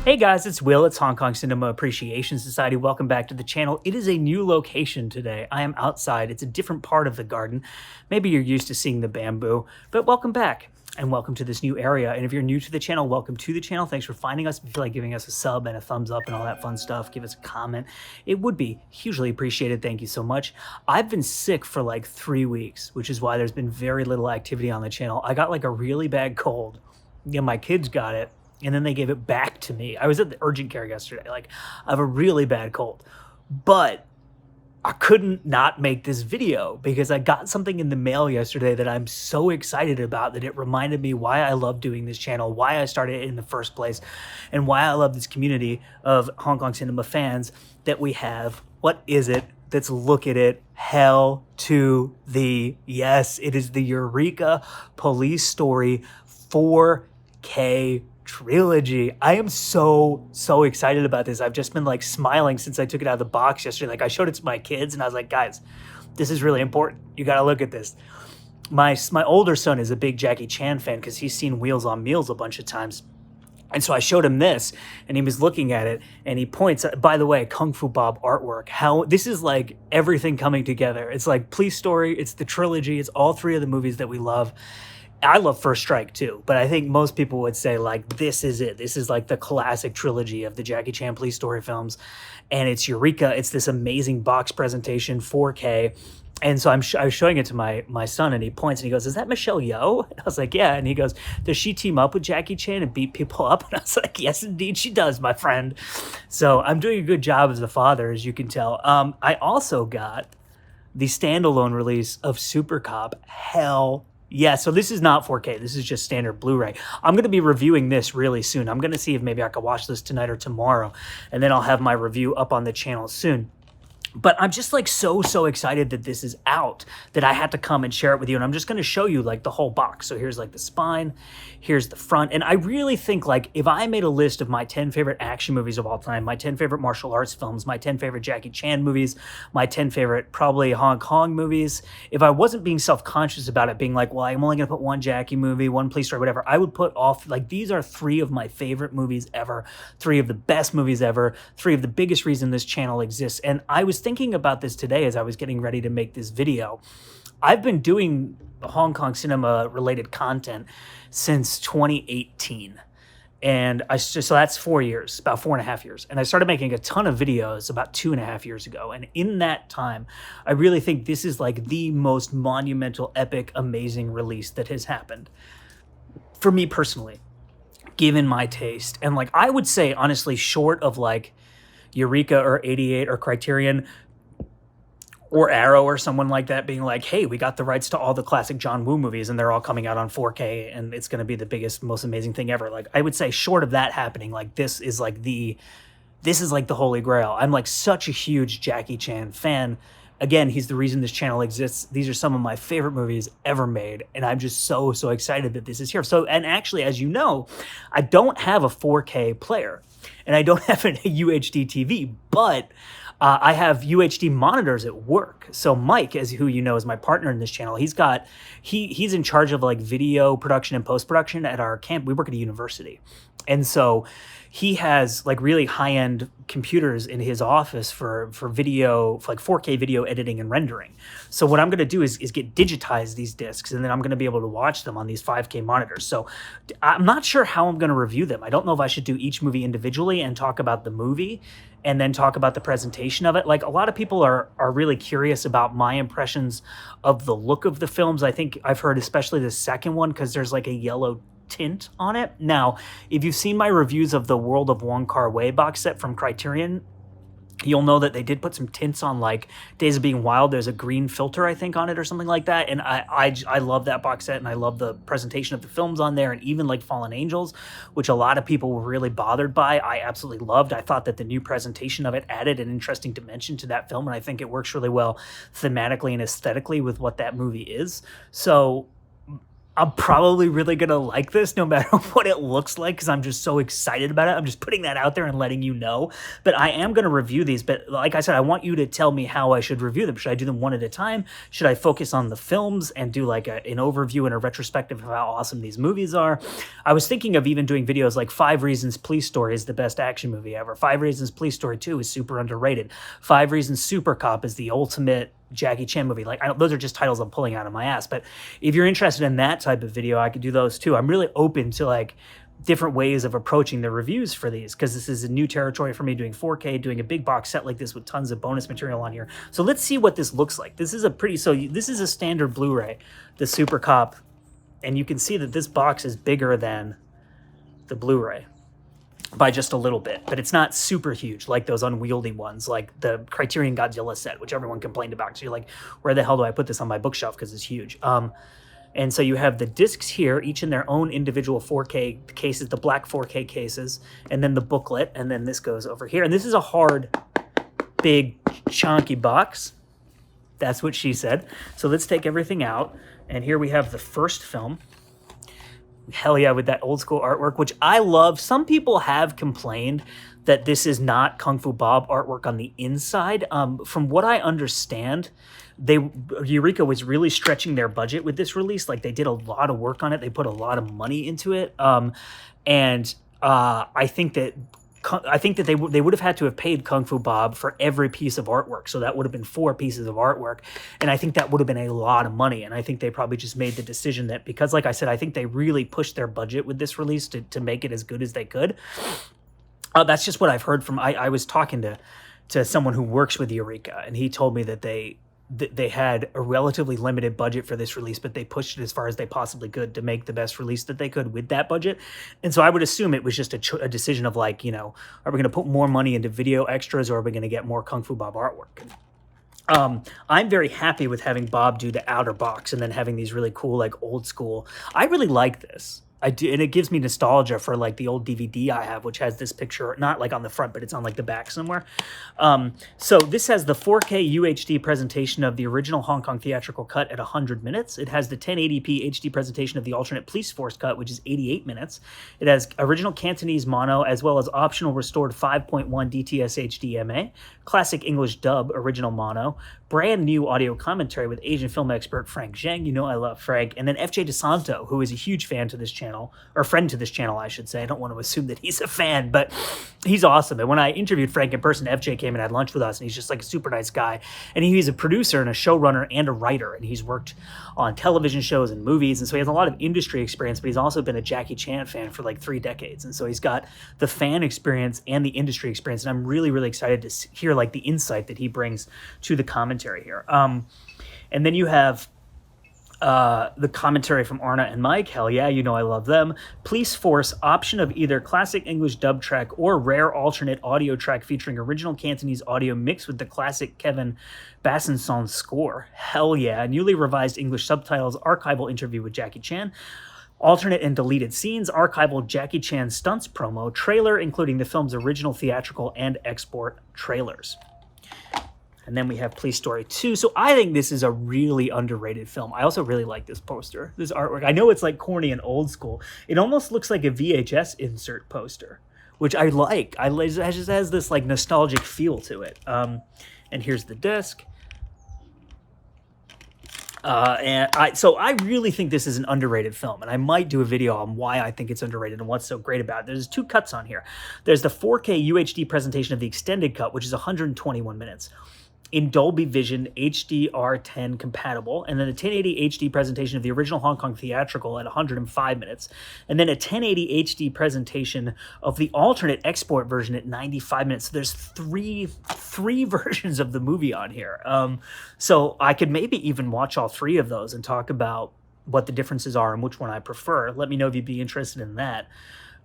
Hey guys, it's Will. It's Hong Kong Cinema Appreciation Society. Welcome back to the channel. It is a new location today. I am outside. It's a different part of the garden. Maybe you're used to seeing the bamboo, but welcome back and welcome to this new area. And if you're new to the channel, welcome to the channel. Thanks for finding us. If you feel like giving us a sub and a thumbs up and all that fun stuff, give us a comment. It would be hugely appreciated. Thank you so much. I've been sick for like 3 weeks, which is why there's been very little activity on the channel. I got like a really bad cold. Yeah, my kids got it. And then they gave it back to me. I was at the urgent care yesterday. Like, I have a really bad cold. But I couldn't not make this video because I got something in the mail yesterday that I'm so excited about that it reminded me why I love doing this channel, why I started it in the first place, and why I love this community of Hong Kong cinema fans that we have. What is it? Let's look at it. Hell to the yes. It is the Eureka Police Story 4K Trilogy. I am so excited about this. I've just been like smiling since I took it out of the box yesterday. Like I showed it to my kids and I was like, guys, this is really important. You got to look at this. My older son is a big Jackie Chan fan because he's seen Wheels on Meals a bunch of times. And so I showed him this and he was looking at it and he points, by the way, Kung Fu Bob artwork. How this is like everything coming together. It's like Police Story. It's the trilogy. It's all three of the movies that we love. I love First Strike too, but I think most people would say like, this is it. This is like the classic trilogy of the Jackie Chan Police Story films. And it's Eureka. It's this amazing box presentation, 4K. And so I was showing it to my son and he points and he goes, is that Michelle Yeoh? And I was like, yeah. And he goes, does she team up with Jackie Chan and beat people up? And I was like, yes, indeed she does, my friend. So I'm doing a good job as a father, as you can tell. I also got the standalone release of Super Cop. Hell yeah, so this is not 4K. This is just standard Blu-ray. I'm going to be reviewing this really soon. I'm going to see if maybe I can watch this tonight or tomorrow, and then I'll have my review up on the channel soon. But I'm just like so excited that this is out that I had to come and share it with you. And I'm just going to show you like the whole box. So here's like the spine, here's the front. And I really think like if I made a list of my 10 favorite action movies of all time, my 10 favorite martial arts films, my 10 favorite Jackie Chan movies, my 10 favorite probably Hong Kong movies, if I wasn't being self-conscious about it, being like, well, I'm only going to put one Jackie movie, one Police Story, whatever, I would put off like these are 3 of my favorite movies ever, 3 of the best movies ever, 3 of the biggest reason this channel exists. And I was thinking about this today as I was getting ready to make this video. I've been doing Hong Kong cinema related content since 2018. And so that's 4 years, about 4.5 years. And I started making a ton of videos about 2.5 years ago. And in that time, I really think this is like the most monumental, epic, amazing release that has happened for me personally, given my taste. And like, I would say honestly, short of like Eureka or 88 or Criterion or Arrow or someone like that being like, hey, we got the rights to all the classic John Woo movies and they're all coming out on 4K and it's going to be the biggest, most amazing thing ever. Like I would say short of that happening, like this is like the holy grail. I'm like such a huge Jackie Chan fan. Again, he's the reason this channel exists. These are some of my favorite movies ever made. And I'm just so excited that this is here. So, and actually, as you know, I don't have a 4K player and I don't have a UHD TV, but I have UHD monitors at work. So Mike, who you know is my partner in this channel, he's in charge of like video production and post-production at our camp. We work at a university. And so he has like really high-end computers in his office for video, for like 4K video editing and rendering. So what I'm going to do is get digitized these discs, and then I'm going to be able to watch them on these 5K monitors. So I'm not sure how I'm going to review them. I don't know if I should do each movie individually and talk about the movie and then talk about the presentation of it. Like a lot of people are really curious about my impressions of the look of the films. I think I've heard especially the second one because there's like a yellow tint on it. Now, if you've seen my reviews of the World of Wong Kar-wai box set from Criterion, you'll know that they did put some tints on like Days of Being Wild. There's a green filter, I think, on it or something like that. And I love that box set and I love the presentation of the films on there, and even like Fallen Angels, which a lot of people were really bothered by, I absolutely loved. I thought that the new presentation of it added an interesting dimension to that film, and I think it works really well thematically and aesthetically with what that movie is. So I'm probably really gonna like this no matter what it looks like because I'm just so excited about it. I'm just putting that out there and letting you know. But I am gonna review these. But like I said, I want you to tell me how I should review them. Should I do them one at a time? Should I focus on the films and do like an overview and a retrospective of how awesome these movies are? I was thinking of even doing videos like 5 Reasons Police Story is the best action movie ever. 5 Reasons Police Story 2 is super underrated. 5 Reasons Super Cop is the ultimate Jackie Chan movie. Like, those are just titles I'm pulling out of my ass. But if you're interested in that type of video, I could do those too. I'm really open to like different ways of approaching the reviews for these because this is a new territory for me, doing 4K, doing a big box set like this with tons of bonus material on here. So let's see what this looks like. This is this is a standard Blu-ray, the Super Cop, and you can see that this box is bigger than the Blu-ray by just a little bit, but it's not super huge like those unwieldy ones, like the Criterion Godzilla set, which everyone complained about. So you're like, where the hell do I put this on my bookshelf? Because it's huge. And so you have the discs here, each in their own individual 4K cases, the black 4K cases, and then the booklet, and then this goes over here. And this is a hard, big, chunky box. That's what she said. So let's take everything out. And here we have the first film. Hell yeah, with that old school artwork, which I love. Some people have complained that this is not Kung Fu Bob artwork on the inside. From what I understand, Eureka was really stretching their budget with this release. Like, they did a lot of work on it. They put a lot of money into it. I think that they would have had to have paid Kung Fu Bob for every piece of artwork. So that would have been 4 pieces of artwork. And I think that would have been a lot of money. And I think they probably just made the decision that, because like I said, I think they really pushed their budget with this release to make it as good as they could. That's just what I've heard from, I was talking to someone who works with Eureka, and he told me that they had a relatively limited budget for this release, but they pushed it as far as they possibly could to make the best release that they could with that budget. And so I would assume it was just a decision of like, you know, are we going to put more money into video extras, or are we going to get more Kung Fu Bob artwork? I'm very happy with having Bob do the outer box and then having these really cool, like old school. I really like this. I do, and it gives me nostalgia for like the old DVD I have, which has this picture, not like on the front, but it's on like the back somewhere. So this has the 4K UHD presentation of the original Hong Kong theatrical cut at 100 minutes. It has the 1080p HD presentation of the alternate Police Force cut, which is 88 minutes. It has original Cantonese mono, as well as optional restored 5.1 DTS HDMA, classic English dub original mono, brand new audio commentary with Asian film expert Frank Zheng. You know I love Frank. And then FJ DeSanto, who is a huge fan to this channel, or friend to this channel, I should say. I don't want to assume that he's a fan, but he's awesome. And when I interviewed Frank in person, FJ came and had lunch with us, and he's just like a super nice guy. And he's a producer and a showrunner and a writer, and he's worked on television shows and movies, and so he has a lot of industry experience, but he's also been a Jackie Chan fan for like 3 decades. And so he's got the fan experience and the industry experience, and I'm really, really excited to hear like the insight that he brings to the commentary here. And then you have the commentary from Arna and Mike. Hell yeah, you know I love them. Police Force, option of either classic English dub track or rare alternate audio track featuring original Cantonese audio mixed with the classic Kevin Bassenson score. Hell yeah. Newly revised English subtitles, archival interview with Jackie Chan, alternate and deleted scenes, archival Jackie Chan stunts promo, trailer including the film's original theatrical and export trailers. And then we have Police Story 2. So I think this is a really underrated film. I also really like this poster, this artwork. I know it's like corny and old school. It almost looks like a VHS insert poster, which I like. It just has this like nostalgic feel to it. And here's the disc. So I really think this is an underrated film, and I might do a video on why I think it's underrated and what's so great about it. There's 2 cuts on here. There's the 4K UHD presentation of the extended cut, which is 121 minutes. In Dolby Vision HDR10 compatible, and then a 1080 HD presentation of the original Hong Kong theatrical at 105 minutes, and then a 1080 HD presentation of the alternate export version at 95 minutes. So there's three versions of the movie on here. So I could maybe even watch all 3 of those and talk about what the differences are and which one I prefer. Let me know if you'd be interested in that.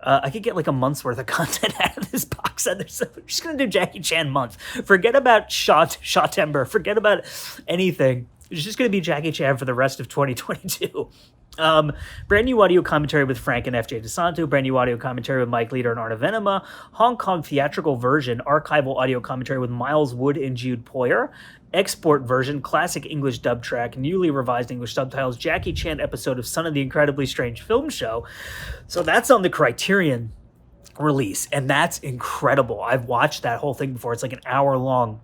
I could get like a month's worth of content out of this box set. So we're just going to do Jackie Chan month. Forget about Shawtember. Forget about anything. It's just going to be Jackie Chan for the rest of 2022. Brand new audio commentary with Frank and FJ DeSanto. Brand new audio commentary with Mike Leader and Arna Venema. Hong Kong theatrical version, archival audio commentary with Miles Wood and Jude Poyer. Export version, classic English dub track, newly revised English subtitles, Jackie Chan episode of Son of the Incredibly Strange Film Show. So that's on the Criterion release, and that's incredible. I've watched that whole thing before. It's like an hour long.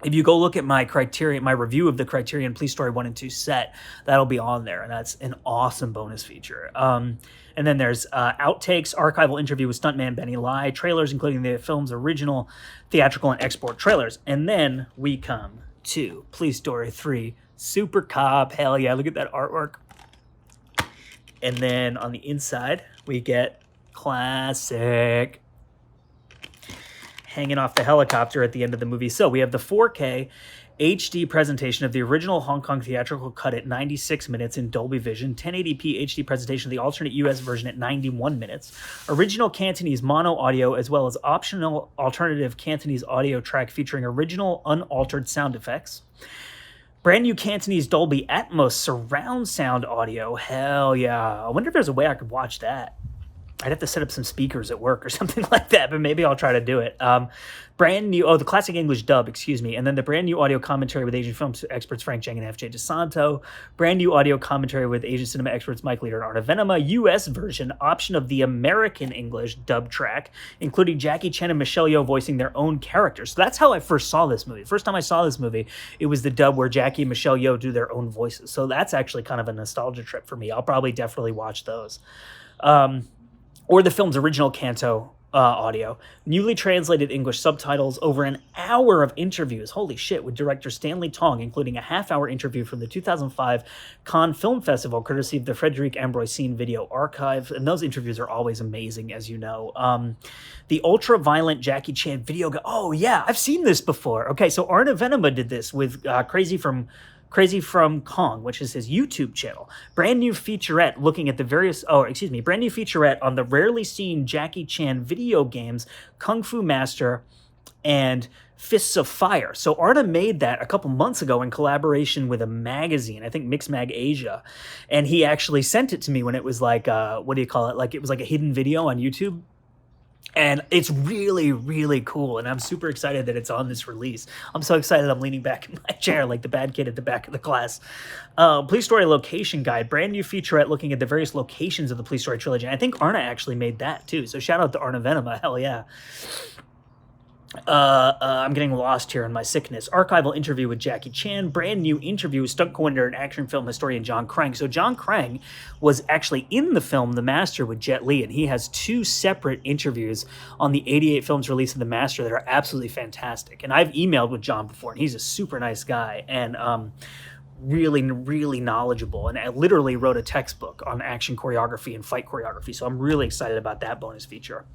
If you go look at my review of the Criterion Police Story 1 and 2 set, that'll be on there, and that's an awesome bonus feature. And then there's outtakes, archival interview with stuntman Benny Lai, trailers including the film's original theatrical and export trailers. And then we come to Police Story 3, Super Cop. Hell yeah, look at that artwork. And then on the inside, we get classic hanging off the helicopter at the end of the movie. So we have the 4K HD presentation of the original Hong Kong theatrical cut at 96 minutes in Dolby Vision, 1080p HD presentation of the alternate US version at 91 minutes, original Cantonese mono audio, as well as optional alternative Cantonese audio track featuring original unaltered sound effects, brand new Cantonese Dolby Atmos surround sound audio. Hell yeah. I wonder if there's a way I could watch that. I'd have to set up some speakers at work or something like that, but maybe I'll try to do it. Brand new, the classic English dub, and then the brand new audio commentary with Asian film experts Frank Cheng and FJ DeSanto. Brand new audio commentary with Asian cinema experts Mike Leader and Arna Venema. US version, option of the American English dub track, including Jackie Chan and Michelle Yeoh voicing their own characters. So that's how I first saw this movie. First time I saw this movie, it was the dub where Jackie and Michelle Yeoh do their own voices. So that's actually kind of a nostalgia trip for me. I'll probably definitely watch those. Or the film's original Canto audio, newly translated English subtitles, over an hour of interviews, holy shit, with director Stanley Tong, including a half-hour interview from the 2005 Cannes Film Festival, courtesy of the Frederic Ambroisine Video Archive, and those interviews are always amazing, as you know. The ultra-violent Jackie Chan video, oh yeah, I've seen this before. Okay, so Arna Venema did this with Crazy from Kong, which is his YouTube channel. Brand new featurette looking at the brand new featurette on the rarely seen Jackie Chan video games, Kung Fu Master and Fists of Fire. So Arna made that a couple months ago in collaboration with a magazine, I think Mixmag Asia. And he actually sent it to me when it was like, what do you call it? Like it was like a hidden video on YouTube. And it's really, really cool, and I'm super excited that it's on this release. I'm so excited I'm leaning back in my chair like the bad kid at the back of the class. Police Story Location Guide, brand new featurette looking at the various locations of the Police Story trilogy. And I think Arna actually made that, too, so shout out to Arna Venema, hell yeah. I'm getting lost here in my sickness. Archival interview with Jackie Chan. Brand new interview with stunt coordinator and action film historian John Krang. So John Krang was actually in the film The Master with Jet Li, and he has two separate interviews on the 88 films release of The Master that are absolutely fantastic. And I've emailed with John before, and he's a super nice guy and really, really knowledgeable. And I literally wrote a textbook on action choreography and fight choreography. So I'm really excited about that bonus feature.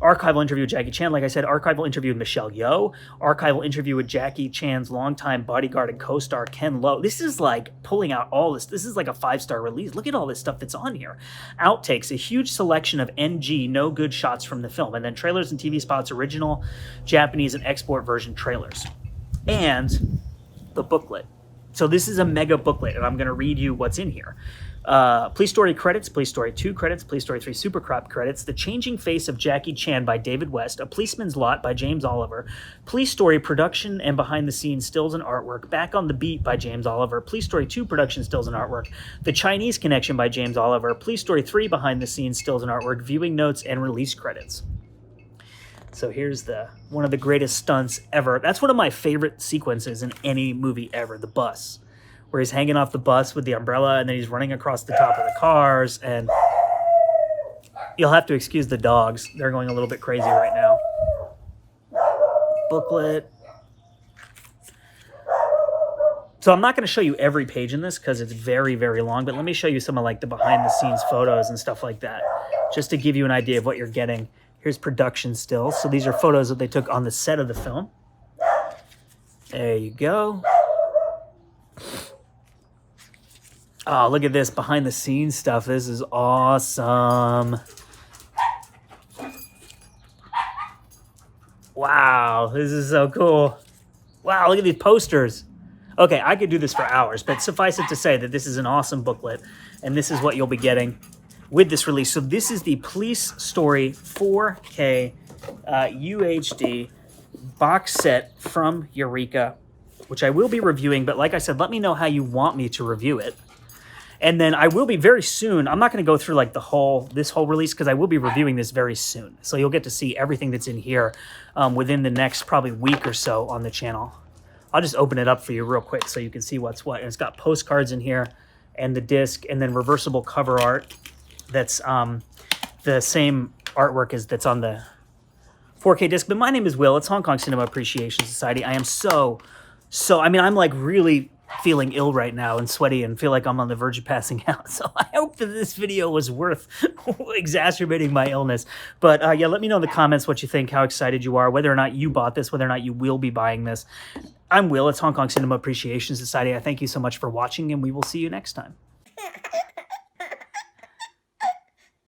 Archival interview with Jackie Chan, like I said, archival interview with Michelle Yeoh, archival interview with Jackie Chan's longtime bodyguard and co-star Ken Lo. This is like pulling out all this. This is like a 5-star release. Look at all this stuff that's on here. Outtakes, a huge selection of NG, no good shots from the film, and then trailers and TV spots, original Japanese and export version trailers. And the booklet. So this is a mega booklet, and I'm going to read you what's in here. Police Story credits, Police Story 2 credits, Police Story 3 Super Crop credits, The Changing Face of Jackie Chan by David West, A Policeman's Lot by James Oliver, Police Story production and behind-the-scenes stills and artwork, Back on the Beat by James Oliver, Police Story 2 production stills and artwork, The Chinese Connection by James Oliver, Police Story 3 behind-the-scenes stills and artwork, viewing notes, and release credits. So here's one of the greatest stunts ever. That's one of my favorite sequences in any movie ever, the bus, where he's hanging off the bus with the umbrella and then he's running across the top of the cars. And you'll have to excuse the dogs. They're going a little bit crazy right now. Booklet. So I'm not going to show you every page in this because it's very, very long, but let me show you some of like the behind the scenes photos and stuff like that, just to give you an idea of what you're getting. Here's production stills. So these are photos that they took on the set of the film. There you go. Oh, look at this behind the scenes stuff. This is awesome. Wow, this is so cool. Wow, look at these posters. Okay, I could do this for hours, but suffice it to say that this is an awesome booklet, and this is what you'll be getting with this release. So this is the Police Story 4K UHD box set from Eureka, which I will be reviewing, but like I said, let me know how you want me to review it. And then I will be very soon, I'm not going to go through like this whole release because I will be reviewing this very soon. So you'll get to see everything that's in here within the next probably week or so on the channel. I'll just open it up for you real quick so you can see what's what. And it's got postcards in here and the disc and then reversible cover art. That's the same artwork as that's on the 4K disc. But my name is Will. It's Hong Kong Cinema Appreciation Society. I am I'm like really feeling ill right now and sweaty and feel like I'm on the verge of passing out. So I hope that this video was worth exacerbating my illness. But yeah, let me know in the comments what you think, how excited you are, whether or not you bought this, whether or not you will be buying this. I'm Will. It's Hong Kong Cinema Appreciation Society. I thank you so much for watching, and we will see you next time.